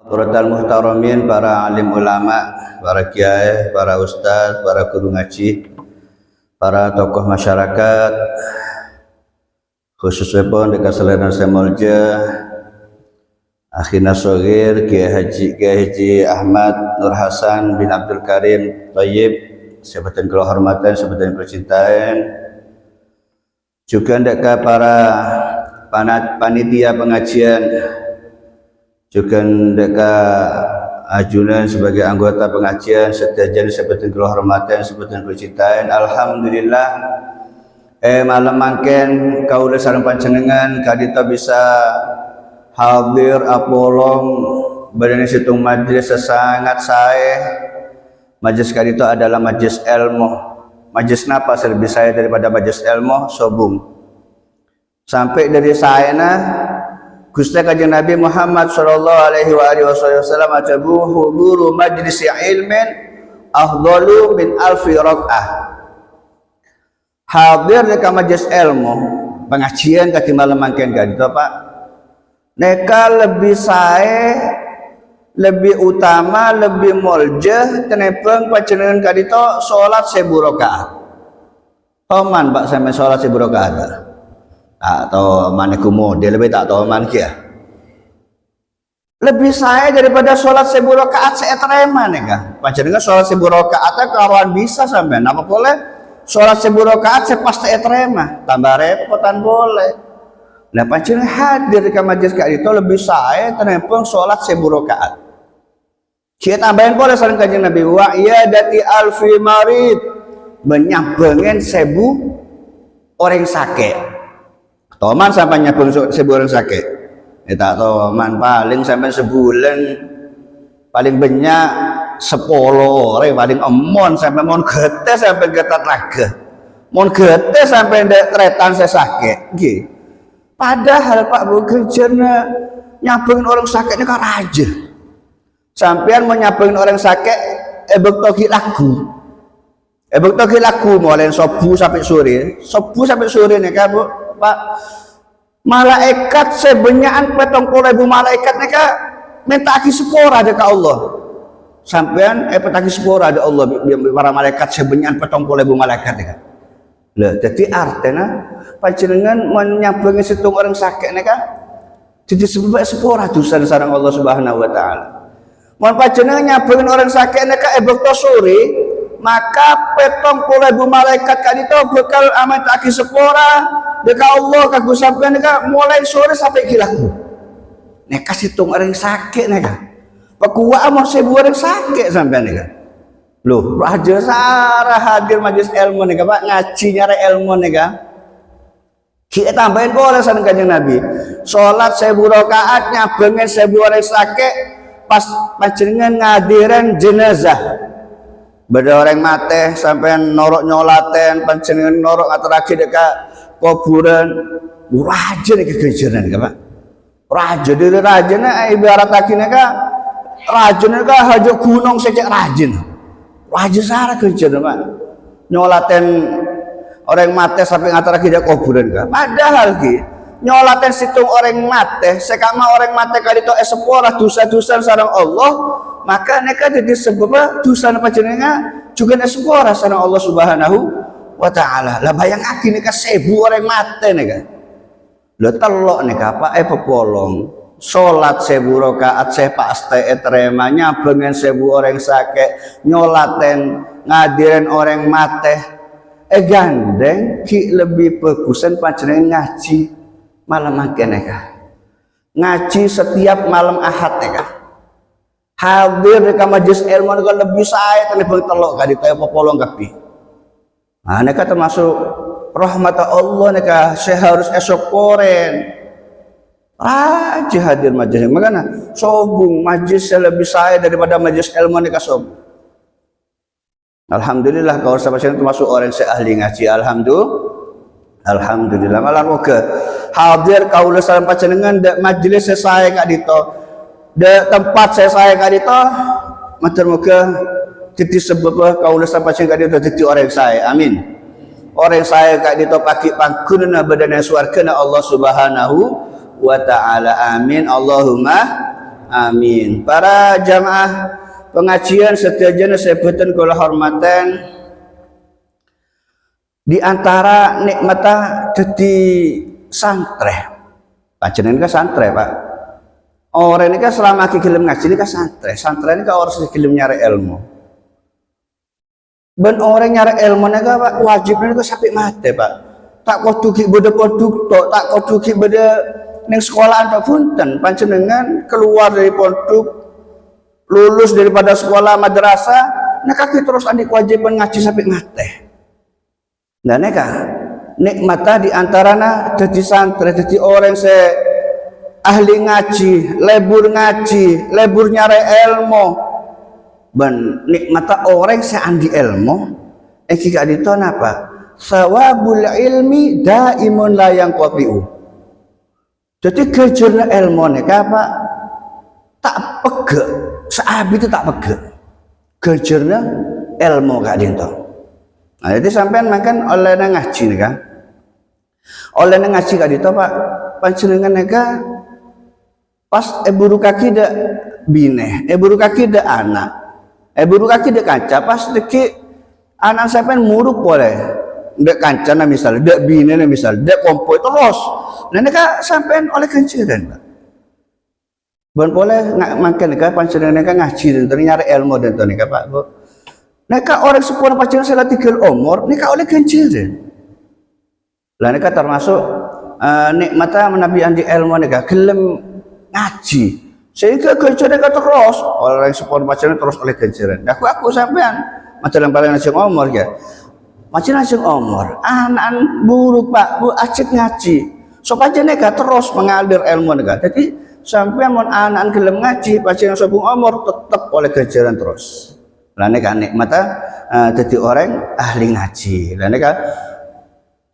Quratal muhtaramin, para alim ulama, para kiai, para ustaz, para guru ngaji, para tokoh masyarakat, khususnya pun dekat Selena Semolja, akhina sogir Kiai Haji Ahmad Nur Hasan bin Abdul Karim Thayyib, sebatan kehormatan, sebatan percintaan, juga dekat para panitia pengajian, juga dekat ajunan sebagai anggota pengajian, setiajan sebatan kehormatan, sebatan percintaan. Alhamdulillah, malam mangken kaula sareng panjenengan kadita bisa hadir apolong badane situng majlis sangat sae. Majlis kadita adalah majlis ilmu. Majlis napa lebih saya daripada majlis ilmu? Sobung. Sampai dari saena Gusti Kanjeng Nabi Muhammad sallallahu alaihi wasallam ajabu huduru majlis ilmin afdalu min alfi rakaah. Hadir di majlis ilmu pengajian kaki malam mangken kadita Pak. Neka lebih sae, lebih utama, lebih moljeh tenepeng panjenengan kadita salat 1000 rakaat. Toman Pak sampai salat 1000 rakaat. Atau maniku model lebih tak tahu man kia. Lebih saya daripada sholat 1000 rakaat seetrema nih kah? Panjenengan sholat 1000 rakaat karuan bisa sampai. Napa boleh? Sholat 1000 rakaat sepasti etrema. Tambah repotan boleh. Nah panjenengan hadir di majlis kak itu lebih saya tenempeng sholat 1000 rakaat. Kita tambahin boleh sareng Kanjeng Nabi wa iyadati alfi marid, menyambengin 1000 orang sakit. Toman sampai nyabung 1000 orang sakit. Kita toman paling sampai sebulan paling banyak 10 orang paling emon sampai mon gete sampai getat raga. Mon gete sampai ndek tretan saya sakit. Nggih. Padahal Pak Bu kerjanya nyabungin orang sakit ini kan raja. Sampean mau nyabungin orang sakit ebek toki lagu. Ebek toki lagu mulai subuh sampai sore. Subuh sampai sore nih kan Bu. Pak, malaikat sebanyakan 70.000 malaikat neka minta aki sepora dekat Allah. Sampean petaki sepora ada Allah para malaikat sebanyakan 70.000 malaikat neka. Lah jadi artinya panjenengan menyambungi situng orang sakit neka jadi sebab sepora dosa sareng Allah Subhanahu wa taala. Mun panjenengan nyambungin orang sakit neka ebekto sore, maka 70.000 malaikat kadito bakal amat aki sepora dekat Allah kanggo sampean neka mulai sore sampai kilaku. Neka situng orang sakit neka. Pakuwa mau 1000 orang sakit sampean neka. Loh, raja sarah hadir majlis ilmu neka Pak, ngaji nyari ilmu neka. Kita tambahin boleh sareng Kanjeng Nabi. Salat 1000 rakaat nyabengin 1000 orang sakit pas panjenengan ngadiran jenazah. Beda orang mate sampean norok nyolaten panjenengan norok ataraki dekat kuburan raja nih kegejaran kan Pak. Raja dari raja nih ibarat akhirnya kan raja nih kan hajo gunung sejak rajin. Raja sarah kegejaran Pak. Nyolaten orang mate sampai ataraki dekat kuburan kan. Padahal ki nyolaten situng orang mate sekama orang mate kali itu sepora dosa-dosa sareng Allah. Maka neka jadi sebab dosa panjenengan juga sepora sareng Allah Subhanahu wa ta'ala. Lah bayang aki neka 1000 orang mate neka. Lah telok neka apa pepolong salat 1000 rakaat saya pasti etrema nyabengin 1000 orang sakit nyolaten ngadirin orang mate gandeng ki lebih bagusan panjenengan ngaji malam makin neka. Ngaji setiap malam Ahad neka. Hadir di majlis ilmu neka lebih saya tenebeng telok kadita pepolong kabeh. Nah, neka termasuk rahmat Allah neka seharus esok koren. Raja hadir majlis. Makanya sobung majlis lebih saya daripada majlis ilmu neka sobung. Alhamdulillah kalau sampai sini termasuk orang seahli ngaji. Alhamdulillah. Malah moga hadir kaula sareng panjenengan dak majlis saya kak dito. Dak tempat saya kak dito. Matur moga jadi sebab kaula sampai sini kak dito jadi orang saya. Amin. Orang saya kak dito pagi pangkunna badana swargana Allah Subhanahu wa ta'ala. Amin. Allahumma Amin. Para jamaah pengajian setujuan sebutan kula hormatan, di antara nikmatah jadi santri. Panjenengan ka santri, Pak. Orang ini kan selama gelem ngaji ini kan santri. Santri ini kan orang gelem nyari ilmu. Ben orang nyari ilmu ini kan Pak wajibnya kan sampai mati, Pak. Tak kudu ki beda produk tok, tak kudu ki beda ning sekolahan tok punten. Panjenengan keluar dari produk, lulus daripada sekolah madrasah, nah kaki terus andi kewajiban ngaji sampai mati. Nah neka nikmatah di antarana jadi santri, jadi orang ahli ngaji, lebur nyari ilmu. Ben nikmatah orang andi ilmu, kika itu apa? Sawabul ilmi daimun la yang kopiu. Jadi kejarnya ilmu nih apa? Tak pegel, seabi itu tak pegel. Kejarnya ilmu kak dinto. Nah jadi sampean makan oleh ngaji nih kan? Oleh ngaji kak dinto Pak. Panjenengan nega pas buru kaki dak bine, buru kaki dak anak, buru kaki dak kaca. Pas deki anak sampean muruk boleh. Dek kancana misalnya, dek bine misalnya, dek kompoi terus. Nah neka sampean oleh kenciran, Pak. Bon boleh nggak makan neka panjenengan neka ngaji dan nyari ilmu dan neka Pak Bu. Neka orang sepuluh panjenengan salah 3 umur, neka oleh kenciran. Lah neka termasuk nikmatnya menabi andi ilmu neka gelem ngaji. Sehingga kenciran neka terus orang sepuluh panjenengan terus oleh kenciran. Aku sampean macam yang paling nasi umur ya. Macam langsung umur, anak buruk Pak, bu acik ngaji. So panjenengan terus mengalir ilmu nega. Jadi sampai mon anak gelem ngaji, panjenengan sobung umur tetap oleh kejaran terus. Lah neka nikmatah jadi orang ahli ngaji. Lah neka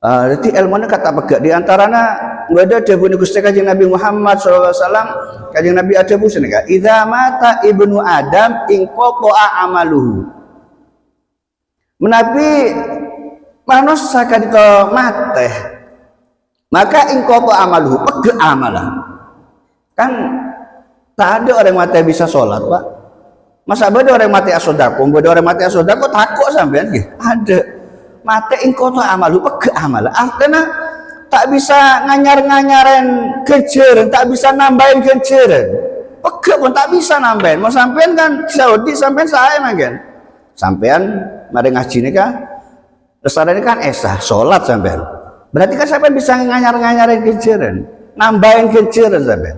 jadi ilmu neka tak pegak. Di antaranya ada dawuh Gusti Kanjeng Nabi Muhammad SAW, Kanjeng Nabi ada bu seneka. Idza mata ibnu Adam inqata'a amaluhu. Menabi manusia kadito mate, maka ingkoto amaluhu pege amalan. Kan tak ada orang mati bisa sholat Pak. Masa ada orang mati asodako, ada orang mati asodako takut sampean gitu. Ada mati ingkoto amaluhu pege amalan. Artinya tak bisa nganyar-nganyaren kejaran, tak bisa nambahin kejaran. Pege pun tak bisa nambahin. Mau sampean kan Saudi sampean saya makan. Sampean mari ngaji nih kan. Terus ini kan esah, sholat sampean. Berarti kan sampean bisa nganyar-nganyarin kejaran, nambahin kejaran sampean.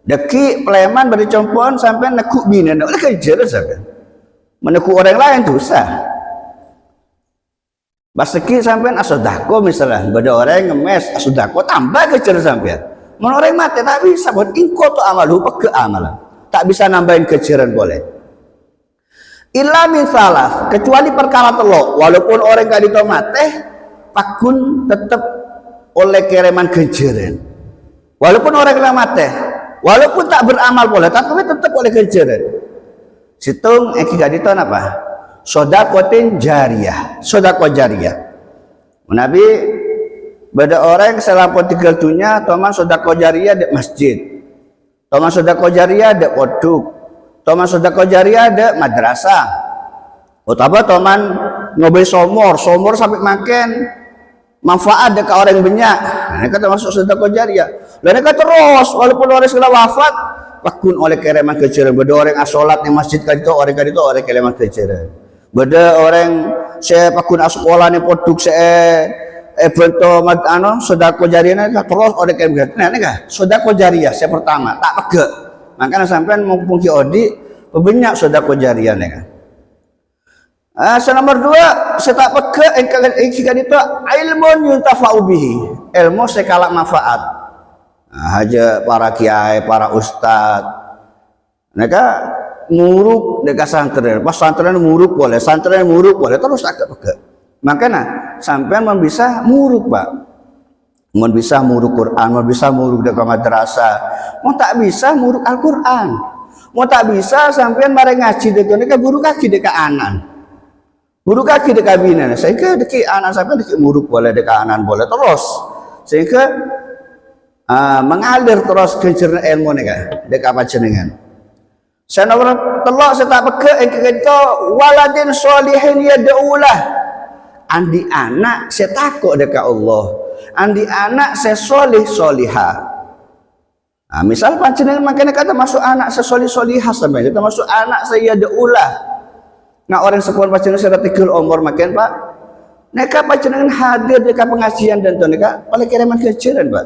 Deki pleman beri compoan sampean nekuk bina, oleh kejaran sampean. Menekuk orang lain dosa. Baseki sampean asodako misalnya, beda orang ngemes asodako tambah kejaran sampean. Mau orang mati tak bisa buat ingko tu amalu peke amalan, tak bisa nambahin kejaran boleh. Illa min salah, kecuali perkara telo, walaupun orang gak ditomate pakun tetap oleh kereman kejaran. Walaupun orang gak mate, walaupun tak beramal boleh, tapi tetap oleh kejaran. Situng gak diton apa? Sodakotin jariyah, sodako jariyah. Nabi beda orang selampau tiga dunia, toman sodako jariyah di masjid, toman sodako jariyah di koduk. Toman sedekah jariah ada madrasah. Utama toman ngobrol somor sampai makan manfaat dekat orang banyak. Nah, ini termasuk sedekah jariah. Dan mereka terus walaupun orang sudah wafat, pakun oleh kereman kejaran. Beda orang asolat di masjid kan itu orang kereman kejaran. Beda orang saya pakun sekolah ni produk saya bentuk sedekah jariah terus oleh kereman. Nah, ini kan sedekah jariah saya pertama tak pegak. Makanya sampean mumpung ki odi banyak sedekah jariah nih kan. Nomor 2 saya tak peka engkau itu ilmun yuntafa'u bihi, ilmu sekala manfaat. Haja para kiai, para ustad, mereka muruk dekat santren. Pas santren muruk boleh, terus agak peka. Makanya sampean bisa muruk Pak. Mau bisa muruk Quran, mau bisa muruk dekat madrasah, mau tak bisa muruk Al-Quran, mau tak bisa sampean mari ngaji dekat buru kaki dekat anan, buru kaki dekat bina, sehingga dekat anan sampean dekat muruk boleh, dekat anan boleh terus, sehingga mengalir terus kencerna ilmu nika dek apa jenengan saya nomor telok saya tak peke kita waladin sholihin yad'ulah andi anak saya takut dekat Allah andi anak saya solih solihah. Misal panjenengan makanya kata masuk anak saya solih solihah sampai kita masuk anak saya yad'ulah nah orang sepuluh panjenengan saya tigul umur makin pak neka panjenengan hadir dekat pengajian dan tuh neka oleh kiriman kejaran pak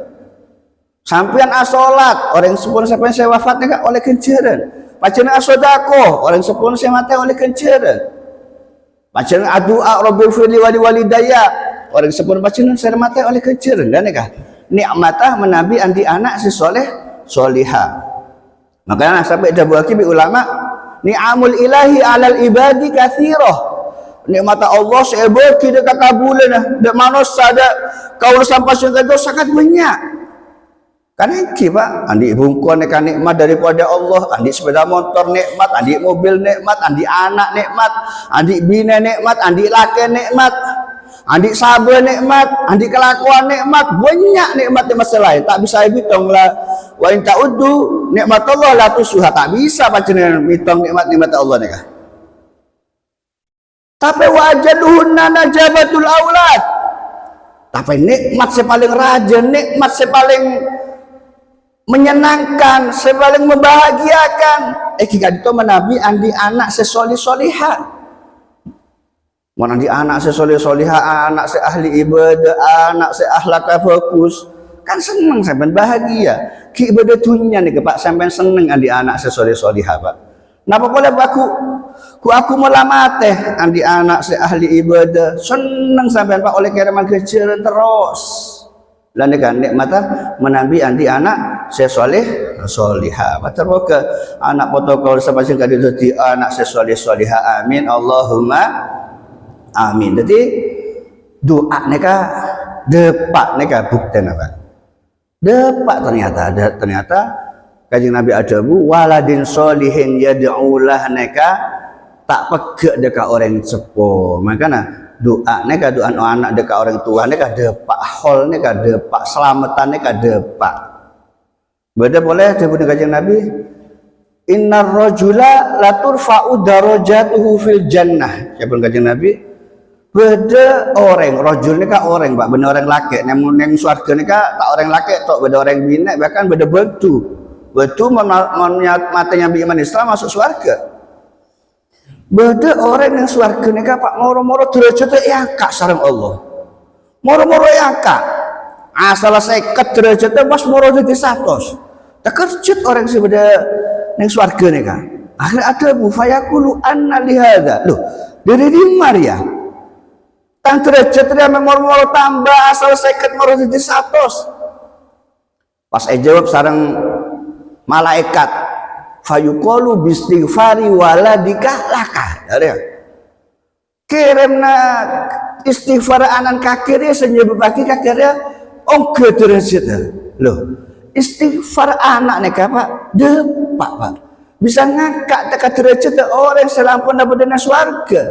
sampean asolat orang sepuluh sampai saya wafat neka oleh kejaran panjenengan asodako orang sepuluh saya mati oleh kejaran panjenengan adua rabbil firli wali walidaya orang sepuluh panjenengan saya mati oleh kejaran dan neka nikmatah menabi andi anak si soleh solihah makanya sampai ada buah kibi ulama ni'amul ilahi alal ibadi kathirah nikmat Allah sebeki dekat kabulan dan manusia ada kau sampai surga itu sangat banyak kan iki pak andi bungkon nekan nikmat daripada Allah andi sepeda motor nikmat andi mobil nikmat andi anak nikmat andi bina nikmat andi laki nikmat andi sabar nikmat andi kelakuan nikmat banyak nikmat lain tak bisa hitung lah wa in ta'uddu nikmat Allah la tusuha tak bisa panjenengan hitung nikmat Allah nikah tapi wajaduhunna najabatul aulad tapi nikmat saya paling raja nikmat saya paling menyenangkan saya paling membahagiakan jika itu menabi andi anak sesoli solihah andi anak sesoli solihah anak se ahli ibadah anak se akhlak fokus kan seneng sampai bahagia ki ibadah dunia nih pak sampai seneng andi anak sesoli solihah pak napa boleh aku melamate andi anak se ahli ibadah seneng sampai pak oleh kiriman kejaran terus lan kan nikmatah menabi andi anak se soleh solihah matur ke anak protokol sampai sing dadi anak se soleh solihah amin Allahumma amin jadi doa neka depak neka bukti apa depak ternyata Kanjeng Nabi adabu waladin sholihin yad'ulah neka tak pegek dekat orang sepuh makanya doa neka doa anak dekat orang tua neka depak hol neka depak selamatan neka depak beda boleh disebut Kanjeng Nabi innar rajula la turfa'u darajatuhu fil jannah siapa Kanjeng Nabi beda orang rajul neka orang pak bener orang laki neng swarga neka tak orang laki tok beda orang bina bahkan beda betu matanya iman Islam masuk swarga beda orang yang swarga neka pak moro-moro derajatnya angka sareng Allah moro-moro angka asal 50 derajatnya pas moro jadi 100 terkejut orang sih beda yang swarga neka akhirnya ada bu fayaqulu anna lihada loh dari Maria tang derajatnya moro-moro tambah asal 50 moro jadi 100 pas jawab sareng malaikat fayuqalu bistighfari waladika laka ya kirimna istighfar anan kakirnya senyum bagi kakirnya ongke derajat loh istighfar anak nih pak depak pak bisa ngangkat dekat derajat orang selampun dapat dana swarga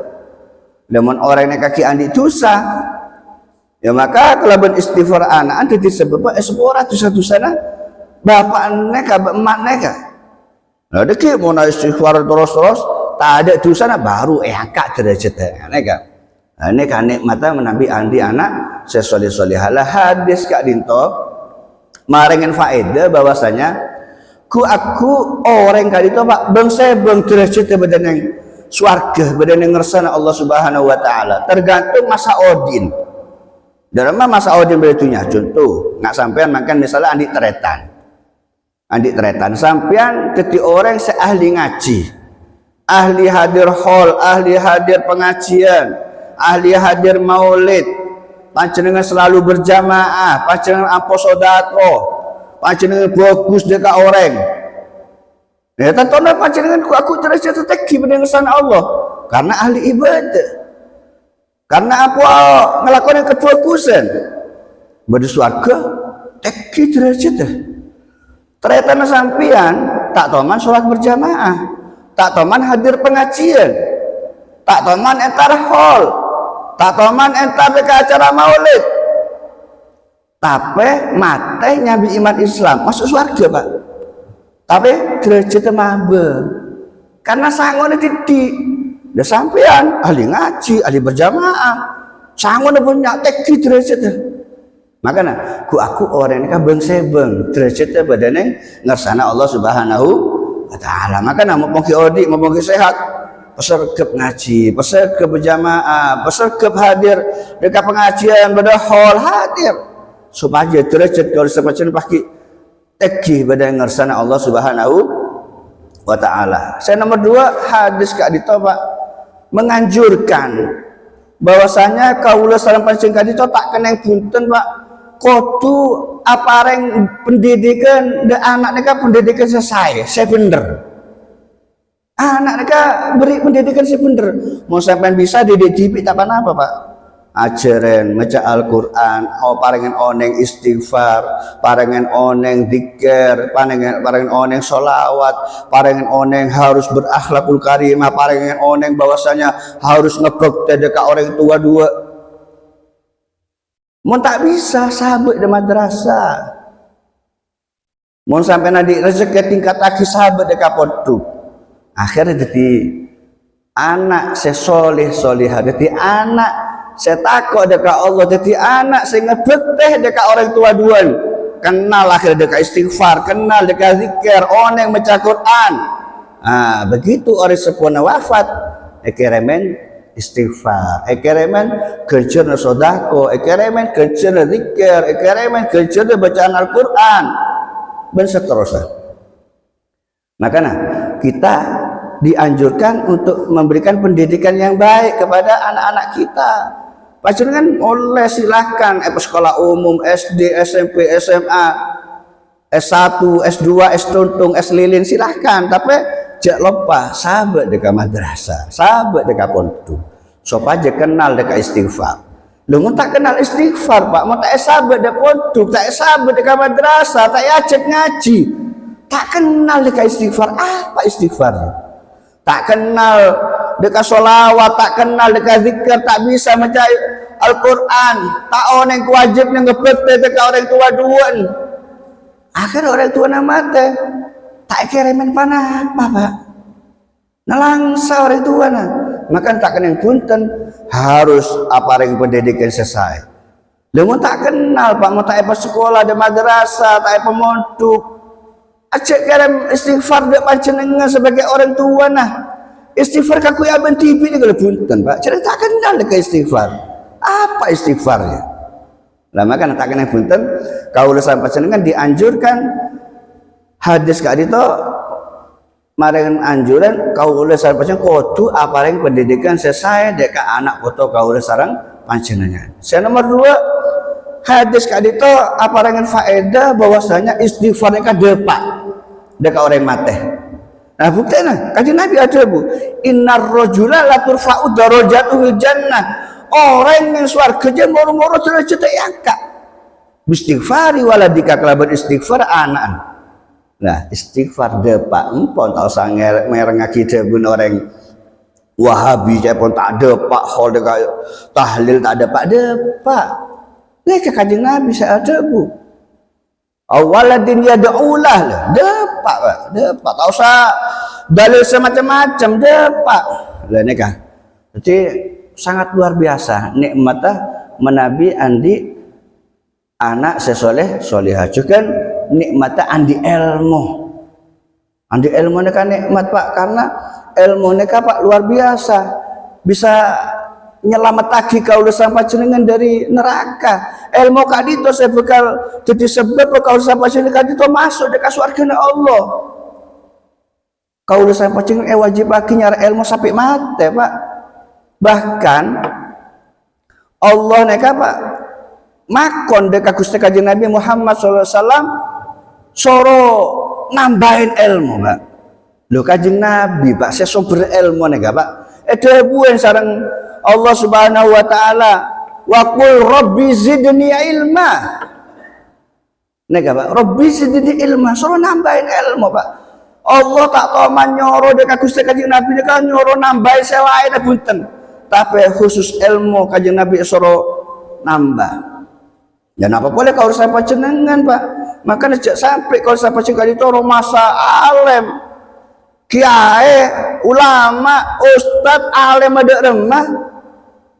namun orang yang kaki andi dosa ya maka kalau istighfar anak anda disebut sepura dosa-dosa bapak neka emak neka nah deki mau istighfar terus tak ada dosa baru angkat derajatnya neka neka nikmatnya menabi andi anak sesolih solihalah hadis kak dinto maringin faedah bahwasanya aku orang kali itu pak bangsa bang derajatnya badan yang swarga badan yang ngersana Allah Subhanahu wa taala tergantung masa odin dalam masa odin beritunya contoh nggak sampean makan misalnya andi teretan sampean ketika orang seahli ngaji ahli hadir hall ahli hadir pengajian ahli hadir maulid panjenengan selalu berjamaah panjenengan ampos sodako panjenengan bagus dekat orang ya tentunya panjenengan aku derajat tinggi dengan sana Allah karena ahli ibadah karena apa ngelakukan kefokusan berdisuarga tinggi derajat ternyata sampian tak toman sholat berjamaah tak toman hadir pengajian tak toman entar hall tak toman entar ke acara maulid Tapi mate nyambi iman Islam masuk surga Pak. Tapi derajatnya mabe. Karena sangone titik. Udah sampean ahli ngaji, ahli berjamaah. Sangone punya tek derajatnya. Makanya aku orang ini kan sebeng derajatnya badannya ngersana Allah Subhanahu wa Ta'ala. Makanya mau pergi odi, mau pergi sehat, pesergep ngaji, pesergep berjamaah, pesergep hadir dekat pengajian pada hall hadir supaya derajat kalau semacam pagi teki badan ngersana Allah Subhanahu wa Ta'ala. Saya nomor 2 hadis Kak Dito Pak menganjurkan bahwasanya kaula sareng pancen Kak Dito tak keneng punten Pak kudu apareng pendidikan de anak mereka pendidikan selesai bener anak mereka beri pendidikan bener mau sampai bisa dididik tak apa Pak ajaran maca Al-Quran parengen oneng istighfar parengen oneng zikir parengen oneng sholawat parengen oneng harus berakhlakul karimah parengen oneng bahwasanya harus ngebekte dekat orang tua dua. Mau tak bisa sahabat di madrasah. Mau sampai nanti rezeki tingkat lagi sahabat di kapotu. Akhirnya jadi anak sesoleh solihah. Jadi anak setakut dekat Allah. Jadi anak saya ngebeteh dekat orang tua duan. Kenal akhirnya dekat istighfar. Kenal dekat zikir. Oneng baca Quran. Nah, begitu orang sepuluh wafat. Ekeremen istighfar, ekeremen kerjanya sodako, ekeremen kerjanya zikir, ekeremen kerjanya bacaan Al-Quran, dan seterusnya. Makanya kita dianjurkan untuk memberikan pendidikan yang baik kepada anak-anak kita. Pacar kan oleh silahkan sekolah umum, SD, SMP, SMA, S1, S2, S-tuntung, S-lilin silahkan, tapi jak lupa sahabat dekat madrasah, sahabat dekat pondok, supaya kenal dekat istighfar. Lu tak kenal istighfar Pak, mau tak sahabat dekat pondok, tak sahabat dekat madrasah, tak ajak ngaji, tak kenal dekat istighfar. Apa istighfar? Tak kenal dekat sholawat, tak kenal dekat zikir, tak bisa baca Al-Quran, tak oneng wajib yang ngebete dekat orang tua duan. Akhirnya orang tua namate tak keremen panah apa Pak nalangsa orang tua nah maka tak kenal punten harus apa yang pendidikan selesai lu tak kenal Pak mau tak sekolah di madrasah tak pemondok acek kerem istighfar dek panjenengan sebagai orang tua nah istighfar kaku ya ben TV ni kalau punten Pak jadi tak kenal ke istighfar apa istighfarnya lah maka tak kenal punten kau sampai panjenengan dianjurkan hadis Kak Dito maring anjuran kau oleh sareng panjenengan kudu apareng pendidikan selesai dekat anak foto kau oleh sareng panjenengan. Saya nomor 2 hadis Kak Dito aparengan faedah bahwasanya istighfar ka depak dekat orang mate. Nah buktinya kanjeng Nabi ada Bu innar rajula la turfa'u darajatuhu jannah orang yang swarga je moro-moro derajat angkat istighfari waladika kelaban istighfar anak. Nah istighfar depak empon tak usah mereng kita pun orang Wahabi saya pun tak depak hal dekat tahlil tak depak depak mereka kanjeng Nabi saya ada Bu awaladin yad'ulah lah depak Pak depak tak usah dalil semacam-macam depak lah ni kan jadi sangat luar biasa nikmatnya menabi andi anak sesoleh solihah juga nikmatnya andi ilmu ini kan nikmat Pak karena ilmu ini kan Pak luar biasa bisa nyelamat lagi kau sampai jenengan dari neraka ilmu Kak Dito saya bakal jadi sebab kau sampai jenengan Kak Dito masuk dekat surga Allah kau sampai jenengan wajib lagi nyari ilmu sampai mati Pak bahkan Allah neka Pak makon dekat Gusti Kanjeng Nabi Muhammad SAW soro nambahin ilmu Pak lho Kanjeng Nabi Pak saya sumber ilmu neka Pak buan sareng Allah Subhanahu wa Ta'ala wa qul rabbi zidni ilma neka Pak rabbi zidni ilma soro nambahin ilmu Pak Allah tak tahu nyoro dekat Gusti Kanjeng Nabi neka nyoro nambahin sewae punten tapi khusus ilmu Kanjeng Nabi soro nambah Dan apa boleh kau urusan panjenengan Pak. Maka sejak sampai kau urusan panjenengan itu orang masa alim, kiai, ulama, ustad, alim ada remah,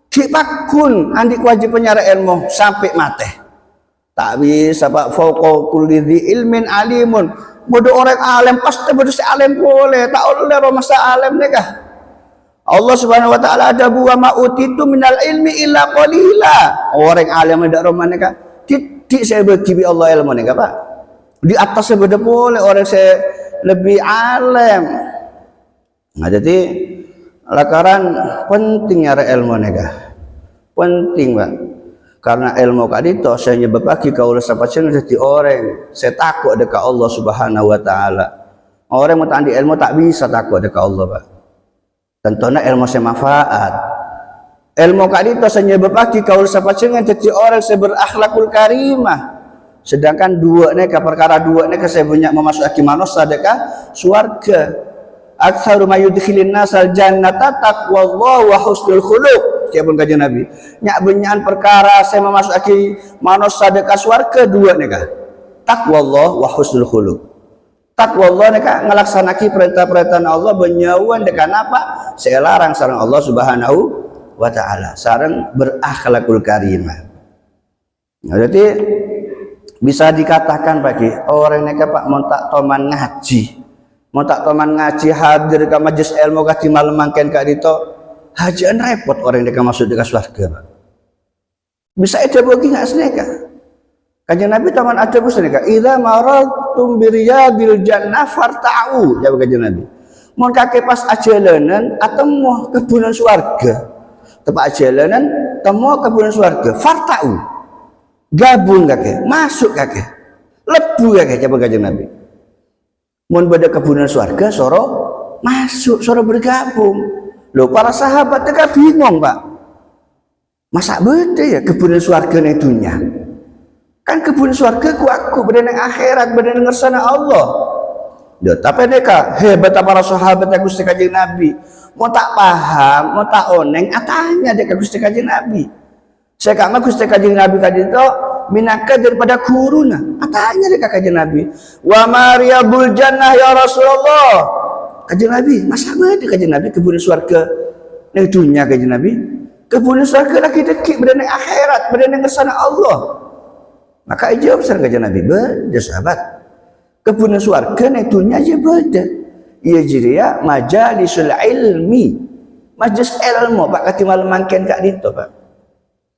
dipakun andi wajib penyara ilmu sampai mati. Tak bisa Pak, fauqa kulli dzi ilmin alimun. Bodoh orang alim pasti bodoh si alim boleh, tak oleh orang masa alim nikah. Allah Subhanahu wa taala ada buah ma utitu minal ilmi illa qalila. Orang alim tidak roman nikah. Titik saya bagi Allah ilmu nikah Pak. Di atas saya beda boleh orang saya lebih alim. Nah jadi lakaran penting nyara ilmu nikah. Penting Pak. Karena ilmu kadito saya nyebab bagi kau sampai jadi orang saya takut dekat Allah Subhanahu wa taala. Orang mau tandi ilmu tak bisa takut dekat Allah Pak. Tentunya ilmu saya manfaat. Ilmu kadito saya nyebab bagi kau sampai jadi orang saya berakhlakul karimah. Sedangkan dua neka perkara dua neka saya punya memasuki manusia dekat surga. Aktsaru ma yudkhilin nasal jannata taqwallahu wa husnul khuluq. Siapun kajian Nabi. Nyak benyan perkara saya memasuki manusia dekat surga dua neka. Taqwallahu wa husnul khuluq. Taqwallahu neka ngelaksanaki perintah-perintah Allah benyauan dekat apa? Saya larang sareng Allah Subhanahu wa taala. Sareng berakhlakul karimah. Nah, jadi bisa dikatakan bagi orang neka Pak mau tak toman ngaji. Mau tak toman ngaji hadir ke majelis ilmu kadi malam mangken kak dito hajian repot orang yang masuk dekat surga Pak. Bisa ada bagi nggak seneka? Kanjeng Nabi taman ada bus seneka. Idza maratum biriyadil jannah farta'u. Jawab kanjeng Nabi. Mun kakek pas ajalanan atemu kebunan surga. Tepat ajalanan temu kebunan surga. Farta'u. Gabung kakek, masuk kakek. Lebu kakek jawab kanjeng Nabi. Mun beda kebunan surga soro masuk, soro bergabung. Loh para sahabat mereka bingung Pak. Masa beda ya kebunan surga ning dunya? Kan kebunan surga ku aku beda ning akhirat, beda ning ngersana Allah. Duh, tapi mereka hebat para sahabat yang Gusti Kanjeng Nabi. Mau tak paham, mau tak oneng, atanya dekat Gusti Kanjeng Nabi. Saya kama Gusti Kanjeng Nabi kadito minaka daripada guruna. Atanya dekat Kanjeng Nabi. Wa mariyabul jannah ya Rasulullah. Kanjeng Nabi, masa beda Kanjeng Nabi kebunan surga ning dunya Kanjeng Nabi? Kebunan surga lagi dekik beda ning akhirat, beda ning ngersana Allah. Maka jawab sareng Kanjeng Nabi, beda sahabat. Kebunan surga ning dunya aja beda. Iya jiria majalisul ilmi. Majelis ilmu Pak kati malam mangken kak dito Pak.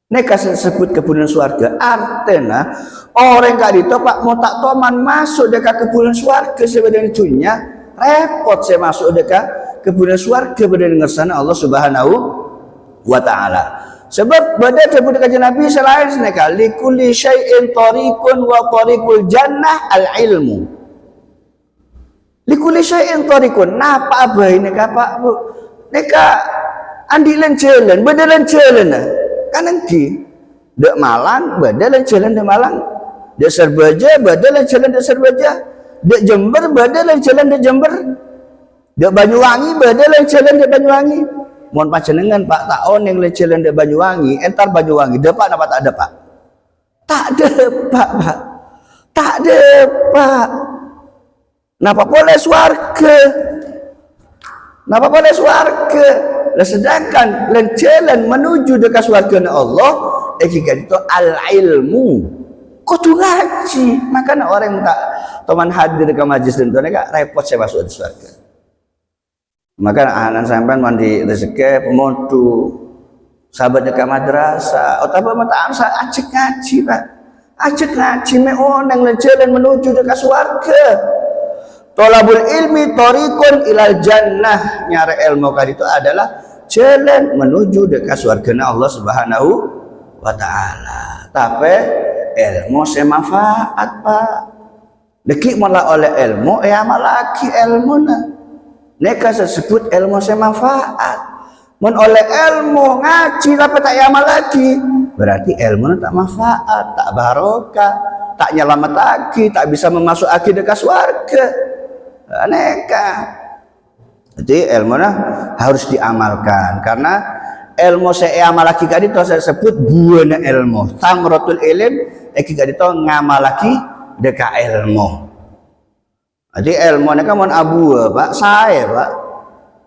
Neka sebut kebunan surga artinya orang kak dito Pak mau tak toman masuk dekat kebunan surga sebenarnya dunia repot saya masuk dekat kebunan surga beda ngersana Allah Subhanahu wa taala. Sebab beda sebut kanjeng Nabi selain seneka likulli syai'in tariqun wa tariqul jannah al ilmu. Likulli syai'in tariqun napa abah ini Pak Bu? Neka andilan jalan, bedalan jalan kan nanti dek Malang, bedalan jalan dek Malang. Dek Serbaja, bedalan jalan dek Serbaja. Dek Jember, bedalan jalan dek Jember. Dek Banyuwangi, bedalan jalan dek Banyuwangi. Mohon panjenengan Pak tak oneng le jalan dek Banyuwangi, entar Banyuwangi dapat apa tak ada Pak? Tak ada Pak. Tak ada Pak. Napa boleh swarga? Napa boleh swarga? Lah sedangkan len jalan menuju dekat surga Allah jika itu al ilmu kudu ngaji. Makanya orang tak teman hadir ke majlis dan mereka repot saya masuk di surga. Maka anak sampean mandi rezeki pemontu sahabat dekat madrasah atau mata amsa ajak ngaji Pak. Ajak ngaji me oneng len jalan menuju dekat surga. Tolabul ilmi tariqun ilal jannah. Nyari ilmu kali itu adalah jalan menuju dekat surga Allah Subhanahu wa taala. Tapi ilmu saya manfaat Pak. Deki malah oleh ilmu amal lagi ilmu na. Neka sebut ilmu saya manfaat. Mun oleh ilmu ngaji tapi tak amal lagi. Berarti ilmu tak manfaat, tak barokah, tak nyelamat lagi, tak bisa memasuki dekat surga. Neka. Jadi ilmu harus diamalkan karena ilmu saya amal lagi tadi saya sebut buana ilmu. Tamratul ilm iki gak dito ngamalaki deka ilmu. Jadi ilmu nek mon abu Pak saya Pak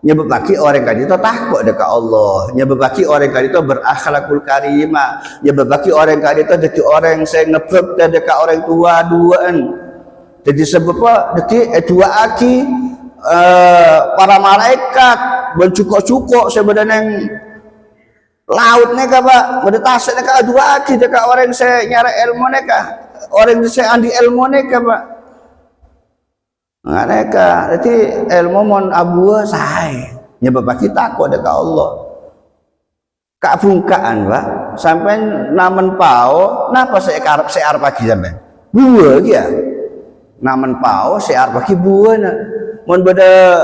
nyebabaki orang kali itu takut dekat Allah, nyebabaki orang kali itu berakhlakul karimah, nyebabaki orang kali itu jadi orang yang ngebek dekat orang tua duaan. Jadi sebab apa? Jadi dua aki para malaikat bercukok-cukok sebenarnya laut neka Pak, bertasik neka dua aki dekat orang saya nyara ilmu neka, orang saya andi ilmu neka Pak. Neka, jadi ilmu mon abu saya nyebab kita kok dekat Allah. Kak bungkaan Pak, sampai namen pau, napa saya arep pagi sampai buah dia. Namen pau saya arep pagi buah na. Mon beda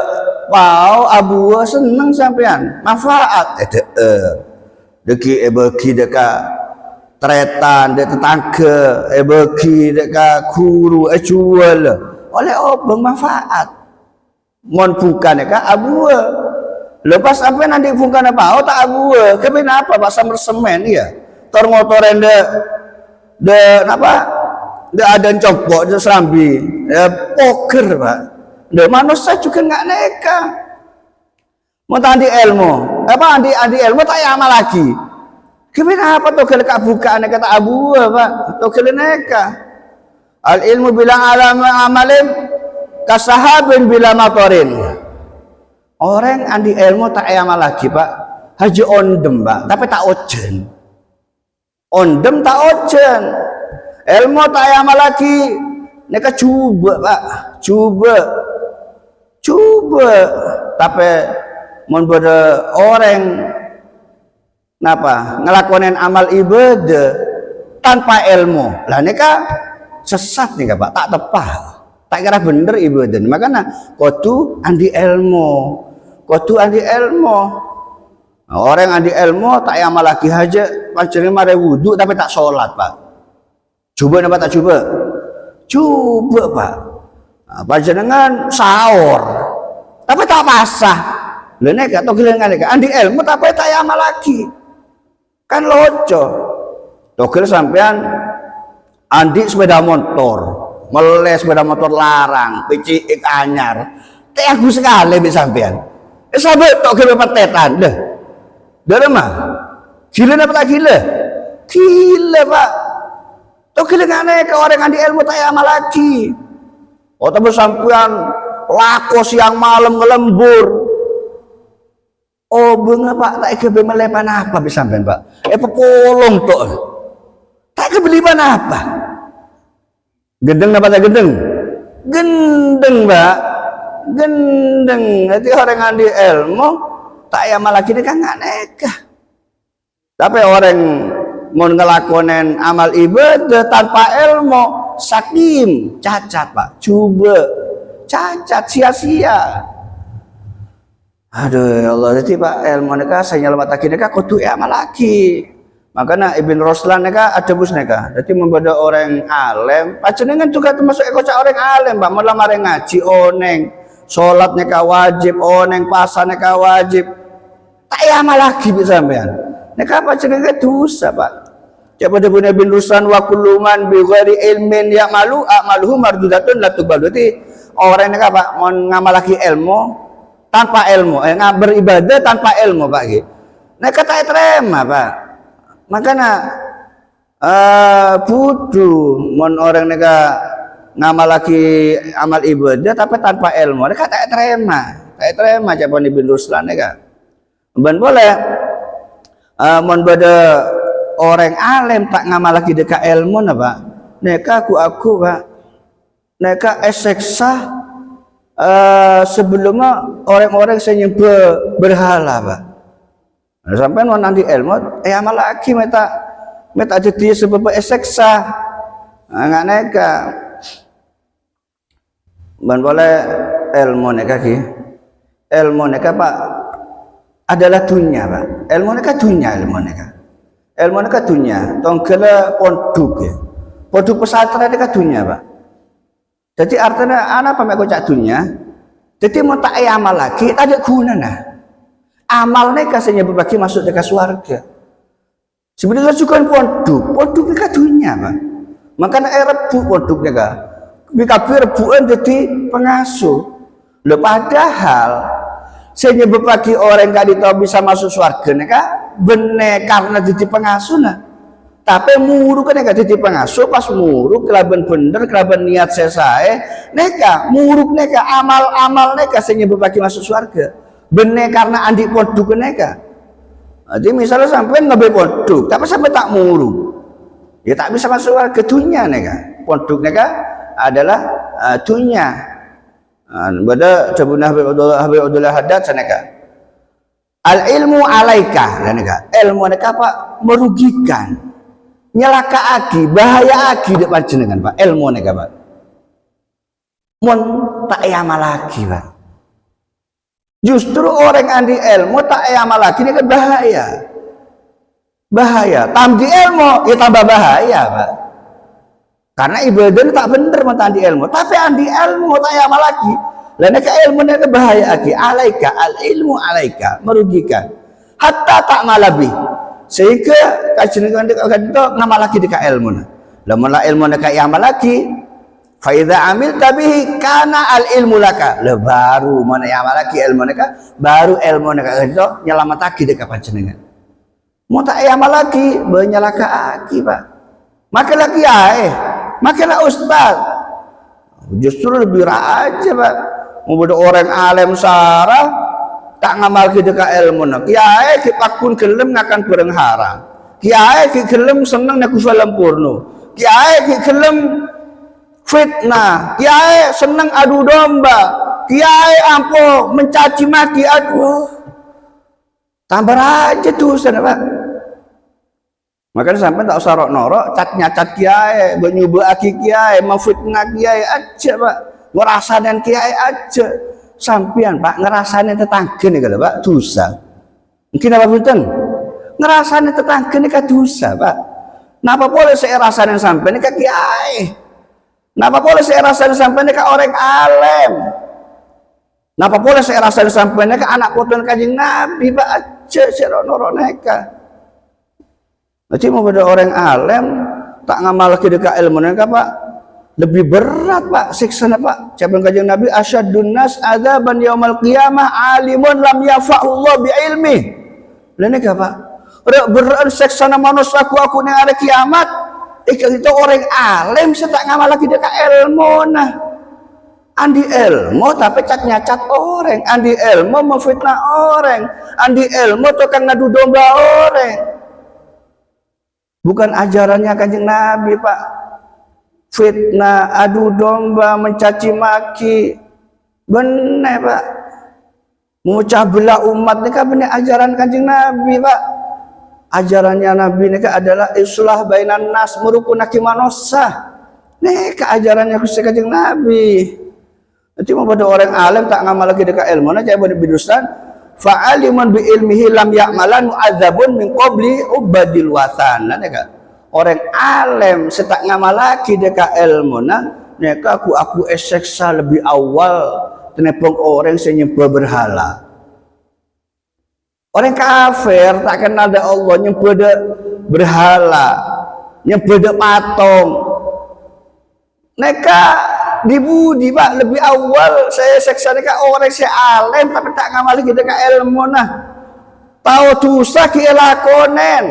pau abu seneng sampean, manfaat deki bagi dekat tretan dek tetangga bagi dekat guru jual oleh obeng manfaat mon bukan ya abu lepas sampai nanti bukan apa tak abu kenapa Pak samer semen ya tor motoren de apa de ada copok de serambi poker Pak de manusia juga nggak neka mau tadi ilmu apa andi ilmu tak amal lagi kenapa tuh kalau kak bukan kata abu Pak tuh kalau neka al ilmu bilang alam amalim kasahabin bila matorin. Orang andi ilmu tak amal lagi Pak, haji ondem Pak, tapi tak ojen. Ondem tak ojen. Ilmu tak amal lagi, neka coba Pak, coba. Tapi mon beda orang napa ngelakonin amal ibadah tanpa ilmu, lah neka sesat nih Pak, tak tepat, tak kira bener ibadah. Makanya kudu andi ilmu. Nah, orang andi ilmu tak amal lagi aja, pancen mare wudu tapi tak sholat Pak. Coba napa tak coba? Coba Pak. Nah, panjenengan sahur tapi tak pasah. Lha nek gak togel ngene andi ilmu tapi tak amal lagi. Kan loco. Togel sampean andi sepeda motor, meles sepeda motor larang, picik anyar. Teh aku sekali bisa sampean. Sampai tok ke petetan deh. Dari mah? Gila apa tak gila? Gila Pak. Tok gila ngane ke orang andi ilmu tak amal lagi. Oh tapi sampean lako siang malam ngelembur. Oh bunga Pak tak kebe melepan apa bisa sampean Pak? Pepolong tok. Tak kebeliban apa? Gendeng apa tak gendeng? Gendeng Pak, gendeng. Nanti orang andi ilmu tak ya malah kini kan nggak neka. Tapi orang mau ngelakonin amal ibadah tanpa ilmu sakim cacat Pak, coba cacat sia-sia. Aduh ya Allah, jadi Pak ilmu neka saya nyelamat lagi neka kudu amal lagi. Makanya Ibn Ruslan neka ada bus neka. Jadi membaca orang alim, panjenengan juga termasuk ekocak orang alim, Pak. Malah mari ngaji oneng, sholat neka wajib, oneng pasar neka wajib. Tak ya lagi bisa sampean. Neka panjenengan dosa, Pak. Coba debun Ibn Ruslan wa kulluman bi ghairi ilmin amaluhu mardudatun la tuqbalu. Jadi orang neka Pak mau ngamal lagi ilmu tanpa ilmu, beribadah tanpa ilmu, Pak. Neka tak terima, Pak. Makanya budu mon orang nega ngamal lagi amal ibadah tapi tanpa ilmu mereka tak terima jawaban Ibn Ruslan nega ben boleh mon beda orang alim tak ngamal lagi dekat ilmu Pak neka aku Pak neka eseksa sebelumnya orang-orang yang berhala Pak. Sampai nanti ilmu, amal lagi meta jadi sebab eseksa, nggak neka. ban boleh ilmu neka ki ilmu neka Pak adalah dunia Pak ilmu neka dunia tonggela ponduk ya ponduk pesantren neka dunia Pak jadi artinya anak pamek kocak dunia jadi mau tak amal lagi tak ada guna nah amal neka sehingga berbagi masuk ke surga sebenarnya juga ponduk neka dunia Pak Makanya rebuk produknya kah. Bikapi rebukan jadi pengasuh. Loh padahal saya nyebut bagi orang gak ditahu bisa masuk surga neka bener karena jadi pengasuh nah. Tapi muruk kan neka jadi pengasuh pas muruk kelaban bener kelaban niat saya neka muruk neka amal neka saya nyebut bagi masuk surga bener karena andi produk neka. Jadi misalnya sampai ngebeli produk tapi sampai tak muruk ya tak bisa masuk surga dunia neka produk neka adalah dunia. Bada cabunah Habib Abdullah Haddad sanaka al ilmu alaika laneka ilmu neka Pak merugikan nyelaka aki bahaya aki depan jenengan Pak ilmu neka Pak mun tak amal lagi Pak justru orang andi ilmu tak amal lagi ini kan bahaya tambah ilmu ya tambah bahaya Pak karena ibadah tak bener mata andi ilmu tapi andi ilmu tak amal lagi lainnya ke ilmu ini bahaya lagi alaika al ilmu alaika merugikan hatta tak malabi sehingga kajian itu ngamal lagi di ilmu lamun ilmu ini kayak amal lagi faida amil tapi karena al ilmu laka baru mana amal lagi ilmu ini baru ilmu ini itu nyelamat lagi di panjenengan mau tak amal lagi benyalaka lagi Pak maka lagi makinlah ustaz justru lebih aja Pak mau orang alim sarah tak ngamal kita ke ilmu kiai kita pun gelem ngakan bareng haram kiai kita gelem seneng nak film porno kiai kita gelem fitnah kiai seneng adu domba kiai ampo mencaci maki aduh tambah aja tuh sana Pak. Makanya sampai tak usah norok, cat kiai, menyubah aki kiai, memfitnah kiai aja Pak, ngerasain kiai aja, sampean Pak ngerasain tetangga nih kalau Pak dosa. Mungkin apa betul? Ngerasain tetangga nih kan dosa Pak. Napa boleh saya rasain sampai nih ke kiai? Napa boleh saya rasain sampai nih ke orang alim? Napa boleh saya rasain sampai nih ke anak putuan Kanjeng Nabi Pak aja saya norok neka. Nanti mau pada orang alim tak ngamal lagi dekat ilmu mereka Pak lebih berat Pak siksanya Pak. Siapa Kanjeng Nabi asyadun nas adzaban yaumal qiyamah alimun lam yafa'ullah bi ilmi. Lain apa Pak? Berat siksana manusia aku yang ada kiamat. Itu orang alim saya tak ngamal lagi dekat ilmu nah. Andi ilmu tapi cat orang, andi ilmu memfitnah orang, andi ilmu tukang ngadu domba orang. Bukan ajarannya Kanjeng Nabi Pak. Fitnah, adu domba, mencaci maki. Benar Pak. Memecah belah umat ini kan benar ajaran Kanjeng Nabi Pak. Ajarannya Nabi ini adalah islah bainan nas merukunaki manusia. Nih ajarannya Gusti Kanjeng Nabi. Nanti mau pada orang alim tak ngamal lagi dekat ilmu nah coba dibidusan fa'aliman bi ilmihi lam ya'malan mu'adzabun min qabli ubadil watan. Orang alim setak ngamal lagi dekat ilmu nah neka aku eseksa lebih awal tenepong orang yang nyembah berhala. Orang kafir tak kenal ada Allah nyembah berhala, nyembah patung. Neka dibudi Pak lebih awal saya seksa neka orang saya alim tapi tak ngamal lagi dekat ilmu nah. Tahu dosa ki lakonen.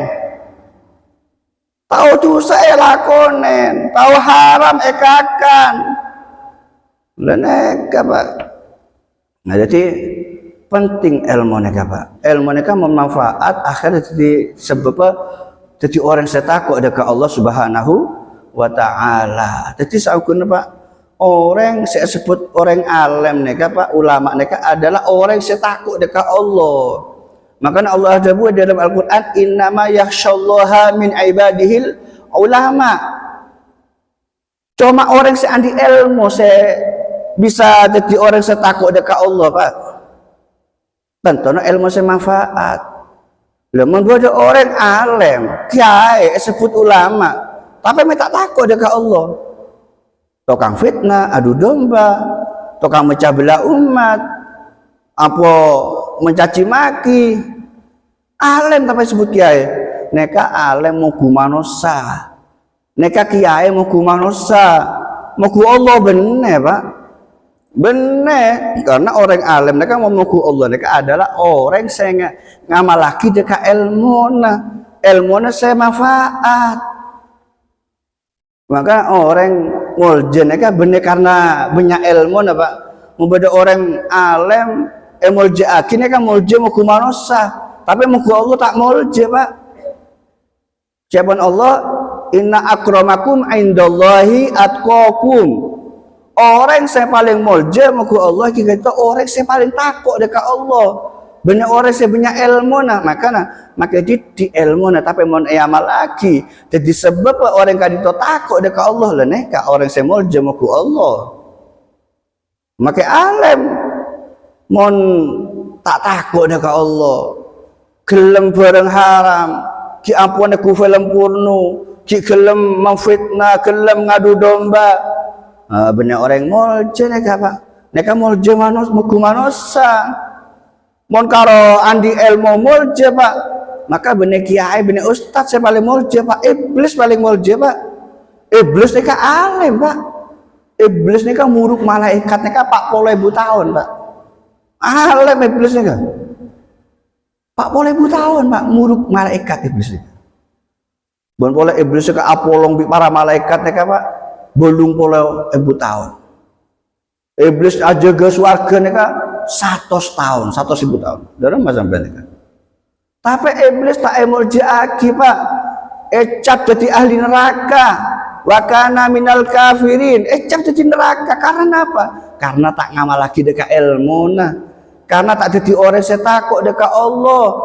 Tahu dosa lakonen, tahu haram ekakan. Leneka Pak. Nah jadi penting ilmu neka Pak. Ilmu neka memanfaat akhirnya jadi sebab jadi orang saya takut dekat Allah Subhanahu wa taala. Jadi saukun Pak orang saya sebut orang alim neka Pak ulama neka adalah orang saya takut dekat Allah. Makanya Allah ada buat dalam Al-Quran innama yakhsyallaha min ibadihil ulama. Cuma orang yang andi ilmu saya bisa jadi orang yang takut dekat Allah Pak. Tentunya ilmu saya manfaat. Lamun ada orang alim, kiai sebut ulama, tapi mereka takut dekat Allah. Tukang fitnah, adu domba, tukang mecah belah umat, apa mencaci maki. Alim tapi sebut kiai, neka alim mau manusia. neka kiai muku manusia, muku Allah bener pak, bener. Karena orang alim neka mau muku Allah, neka adalah orang saya ngamalaki deka ilmu na saya manfaat. Maka orang muljen neka bener karena banyak ilmu na pak. Mau beda orang alim, mulje akhirnya kan mulje muku manusia, tapi muku Allah tak mulje pak. Siapa Allah? Inna akramakum indallahi atqakum. Orang saya paling mulje muku Allah kita orang saya paling takut dekat Allah. Banyak orang saya punya ilmu maka di ilmu tapi mau amal lagi. Jadi sebab orang kadito takut dekat Allah lah ka orang saya mulje muku Allah. Maka alim mon tak takut dekat Allah, gelem bareng haram, ki ampun aku film porno, ki gelem memfitnah, gelem ngadu domba. Benar orang mulje neka pak, neka mulje muku manusia. Mon karo andi ilmu mulje pak, maka benar kiai, benar ustaz saya paling mulje pak, iblis paling mulje pak, iblis neka alim pak. Iblis ini kan muruk malaikat ini kan 40.000 tahun pak. Alim iblis ini kan 40.000 tahun pak muruk malaikat iblis ini. Bon boleh iblis ini kan apolong para malaikat ini kan pak belum 40.000 tahun. Iblis aja ke surga ini kan 100 tahun, 100.000 tahun. Dalam masa sampai ini kan. Tapi iblis tak emulji lagi pak. Ecap jadi ahli neraka. Wakana minal kafirin, cap jadi neraka karena apa? Karena tak ngamal lagi dekat ilmu karena tak jadi orang saya takut dekat Allah.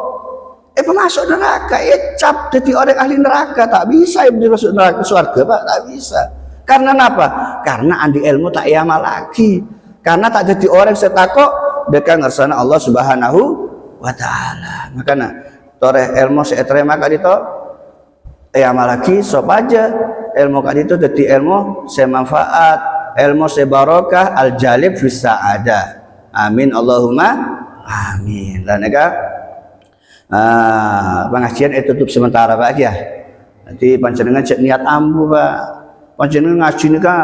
Masuk neraka, cap jadi orang ahli neraka tak bisa masuk neraka surga pak, tak bisa. Karena apa? Karena andi ilmu tak ngamal lagi. Karena tak jadi orang saya takut dekat ngersana Allah Subhanahu wa taala. Makanya toreh ilmu saya terima kali itu amal lagi sop aja. Ilmu kali itu jadi ilmu semanfaat, ilmu sebarokah, al-jalib fis sa'adah. Amin Allahumma amin. Dan nega pengajian itu tutup sementara pak ya. Nanti panjenengan cek niat ambu pak. Panjenengan ngaji nika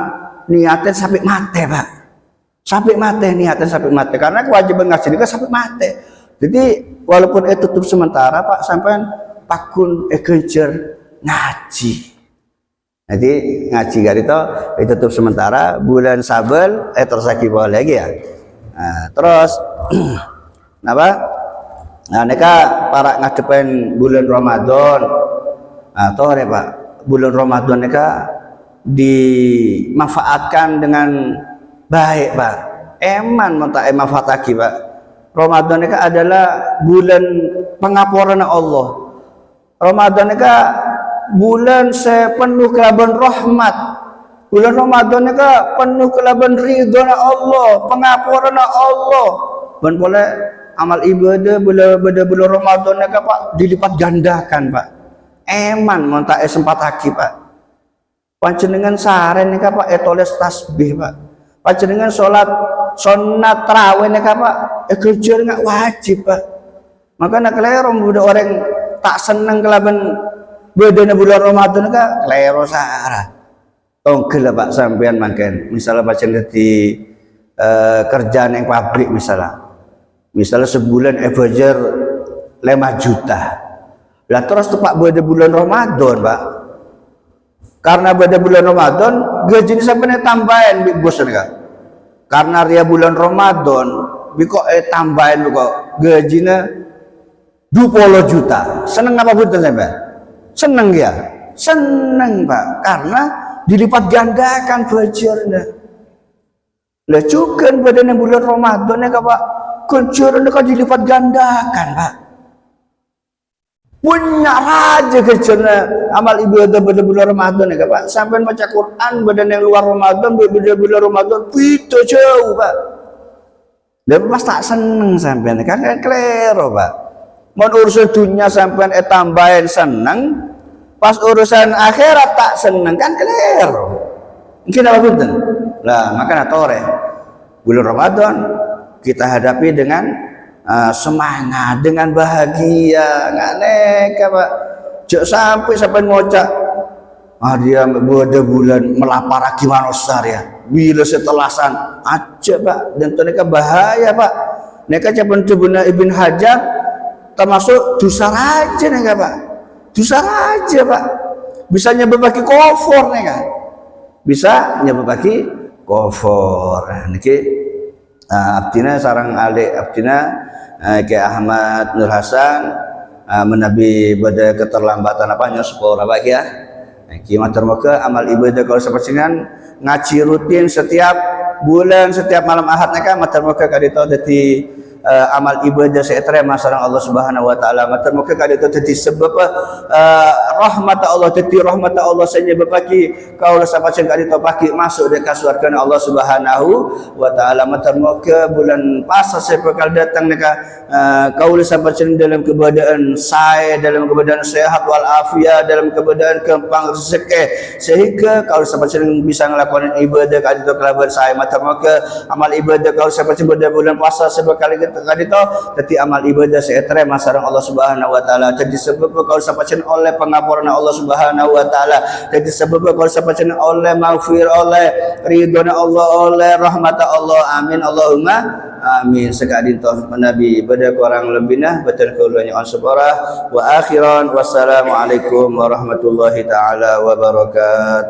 niatnya sampai mati pak. Sampai mati niatnya sampai mati karena kewajiban ngaji nika sampai mati. Jadi walaupun itu tutup sementara pak sampean pakun kejar ngaji. Jadi ngaji kali itu tutup sementara bulan Sabel terus lagi bawa lagi ya. Terus apa? Neka para ngadepen bulan Ramadan. Toh ya Pak, bulan Ramadan neka dimanfaatkan dengan baik Pak. Eman mata manfaat lagi Pak. Ramadan neka adalah bulan pengapuran Allah. Ramadan neka bulan sepenuh kelaban rahmat. Bulan Ramadan itu penuh kelaban ridho Allah, pengapuran Allah. Dan boleh amal ibadah bulan Ramadan itu pak dilipat gandakan pak. Eman montak sempat lagi pak. Panjenengan saren ini pak etoles tasbih pak. Panjenengan sholat sunat tarawih ini pak kerja nggak wajib pak. Maka nak kelero muda orang tak seneng kelaban bedanya bulan Ramadan kan klero sarah. Tongkel pak sampean makan. Misalnya pasien di kerjaan yang pabrik misalnya sebulan average 5 juta. Lah terus tuh pak beda bulan Ramadan pak. Karena beda bulan Ramadan gajinya sampai tambahin big boss kan. Karena ria bulan Ramadan biko tambahin kok gajinya 20 juta. Seneng apa betul sampean? Seneng ya, seneng pak, karena dilipat gandakan belajarnya. Lah juga badannya bulan Ramadan ya pak, kerjanya kan dilipat gandakan pak. Punya raja kerjanya amal ibadah pada bulan Ramadan ya pak. Sampai baca Quran badan yang luar Ramadan, bulan Ramadan itu jauh pak. Dan pas tak seneng sampai kan klero pak. Mau urusan dunia sampai tambahin seneng, pas urusan akhirat tak seneng kan klero. Mungkin apa betul? Lah makanya tore bulan Ramadan kita hadapi dengan semangat, dengan bahagia, nggak neka pak. Jangan sampai ngocak dia pada bulan melapar gimana Ustaz ya. Bila setelasan aja Pak, dan mereka bahaya Pak. Mereka capan Tubuna Ibn Hajar termasuk dosa raja nih Pak. Dosa raja Pak. Bisa nyebabaki kufur nih kan. Bisa nyebabaki kufur. Niki abdina sarang alik abdina ke Ahmad Nur Hasan menabi pada keterlambatan apanya sepuluh Pak ya. Kiamat termuka amal ibadah kalau sepertinya ngaji rutin setiap bulan setiap malam ahad neka matar muka kadito dadi amal ibadah seetre masarang Allah Subhanahu wa taala matar muka kadito dadi sebab rahmat Allah dadi rahmat Allah sanya bapaki kaula sapacen kadito paki masuk dekat surga Allah Subhanahu wa taala matar muka bulan puasa sepakal datang neka kaula sapacen dalam keadaan saya dalam keadaan sehat wal afiat dalam keadaan kempang rezeki sehingga kalau sapacen bisa ngelakukan ibadah kadito kelabar saya matar muka amal ibadah kalau sapacen pada bulan puasa sebekali kadito dadi amal ibadah seetre masarang Allah Subhanahu wa taala jadi sebab kalau sapacen oleh pengapuran Allah Subhanahu wa taala jadi sebab kalau sapacen oleh maghfir oleh ridhona Allah oleh rahmat Allah amin Allahumma amin sekadintoh menabi ibadah kurang lebihnya betul kaulanya on sabarah wa akhiran wassalamualaikum warahmatullahi taala wabarakatuh.